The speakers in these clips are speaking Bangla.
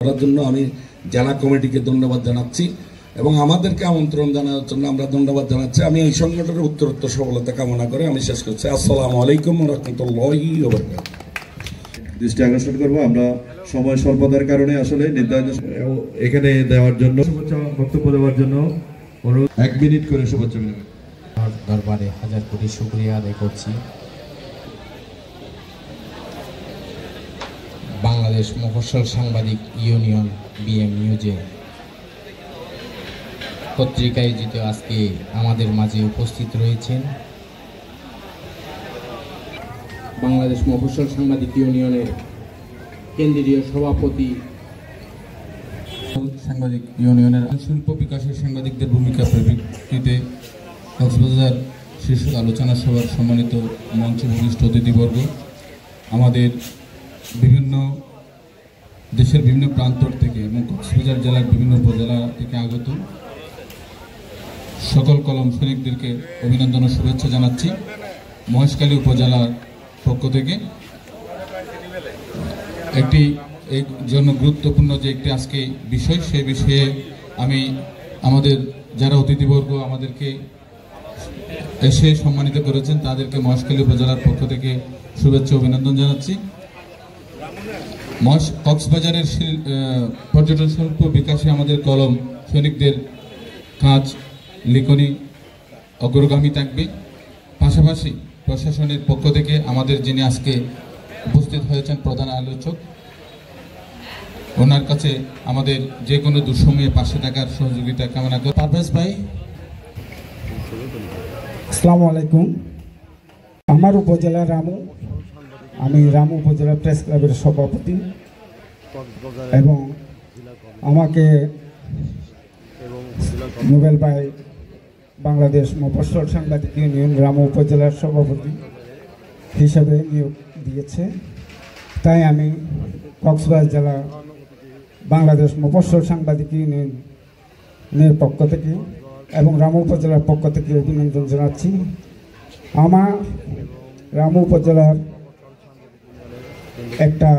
করার জন্য আমি জেলা কমিটিকে ধন্যবাদ জানাচ্ছি এবং আমাদেরকে আমন্ত্রণ জানানোর জন্য আমরা ধন্যবাদ জানাচ্ছি। আমি এই সংগঠনের উত্তরোত্তর সফলতা কামনা করে আমি শেষ করছি। আসসালামু আলাইকুম ওয়া রাহমাতুল্লাহি ওয়া বারাকাতুহু। দৃষ্টি আকর্ষণ করবো, আমরা সময় স্বল্পতার কারণে আসলে নির্ধারিত এখানে দেওয়ার জন্য বক্তব্য দেওয়ার জন্য 1 মিনিট করে শুভেচ্ছা দরবারে হাজার কোটি শুকরিয়া আদায় করছি। বাংলাদেশ মফস্বল সাংবাদিক ইউনিয়ন বিএম নিউজে পত্রিকায় যেতে আজকে আমাদের মাঝে উপস্থিত রয়েছেন বাংলাদেশ মফস্বল সাংবাদিক ইউনিয়নের কেন্দ্রীয় সভাপতি, সাংবাদিক ইউনিয়নের শিল্প বিকাশের সাংবাদিকদের ভূমিকা পরিপ্রেক্ষিতে কক্সবাজার শীর্ষ আলোচনা সভার সম্মানিত মঞ্চ ভূমিষ্ঠ অতিথিবর্গ, আমাদের বিভিন্ন দেশের বিভিন্ন প্রান্ত থেকে এবং কক্সবাজার জেলার বিভিন্ন উপজেলা থেকে আগত সকল কলম সৈনিকদেরকে অভিনন্দন ও শুভেচ্ছা জানাচ্ছি। মহেশখালী উপজেলার পক্ষ থেকে একটি এই জন্য গুরুত্বপূর্ণ যে একটি আজকে বিষয়, সেই বিষয়ে আমি আমাদের যারা অতিথিবর্গ আমাদেরকে এসে সম্মানিত করেছেন তাদেরকে মহেশখালী উপজেলার পক্ষ থেকে শুভেচ্ছা অভিনন্দন জানাচ্ছি। কক্সবাজারের পর্যটন শিল্প বিকাশে আমাদের কলম সৈনিকদের কাজ লিখনি অগ্রগামী থাকবে। পাশাপাশি প্রশাসনের পক্ষ থেকে আমাদের যিনি আজকে উপস্থিত হয়েছেন প্রধান আলোচক, ওনার কাছে আমাদের যে কোনো দুঃসময়ে পাশে থাকার সহযোগিতা কামনা করি। পারভেজ ভাই, আসসালামু আলাইকুম। আমার উপজেলা রামু, আমি রামু উপজেলা প্রেস ক্লাবের সভাপতি এবং আমাকে নোবেল ভাই বাংলাদেশ মফস্বল সাংবাদিক ইউনিয়ন রামু উপজেলার সভাপতি হিসাবে নিয়োগ দিয়েছে। তাই আমি কক্সবাজার জেলা বাংলাদেশ মফস্বল সাংবাদিক ইউনিয়নের পক্ষ থেকে এবং রামু উপজেলার পক্ষ থেকে অভিনন্দন জানাচ্ছি। আমার রামু উপজেলার একটা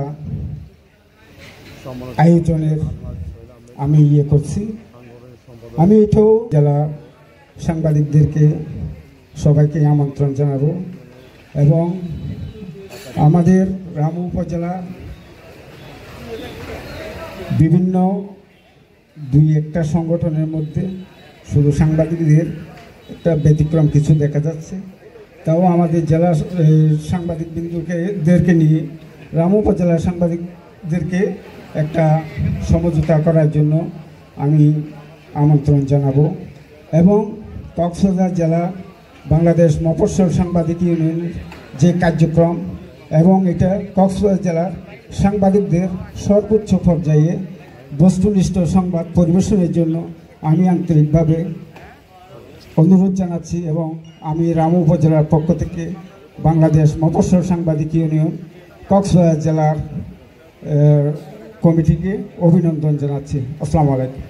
আয়োজনের আমি করছি। আমি এটাও জেলা সাংবাদিকদেরকে সবাইকে আমন্ত্রণ জানাবো এবং আমাদের রামু উপজেলা বিভিন্ন 2-1টা সংগঠনের মধ্যে শুধু সাংবাদিকদের একটা ব্যতিক্রম কিছু দেখা যাচ্ছে। তাও আমাদের জেলা সাংবাদিকদেরকে নিয়ে রামু উপজেলার সাংবাদিকদেরকে একটা সমঝোতা করার জন্য আমি আমন্ত্রণ জানাবো এবং কক্সবাজার জেলা বাংলাদেশ মফস্বল সাংবাদিক ইউনিয়নের যে কার্যক্রম এবং এটা কক্সবাজার জেলার সাংবাদিকদের সর্বোচ্চ পর্যায়ে বস্তুনিষ্ঠ সংবাদ পরিবেশনের জন্য আমি আন্তরিকভাবে অনুরোধ জানাচ্ছি এবং আমি রামু উপজেলার পক্ষ থেকে বাংলাদেশ মফস্বল সাংবাদিক ইউনিয়ন কক্সবাজার জেলার কমিটিকে অভিনন্দন জানাচ্ছি। আসসালামু আলাইকুম।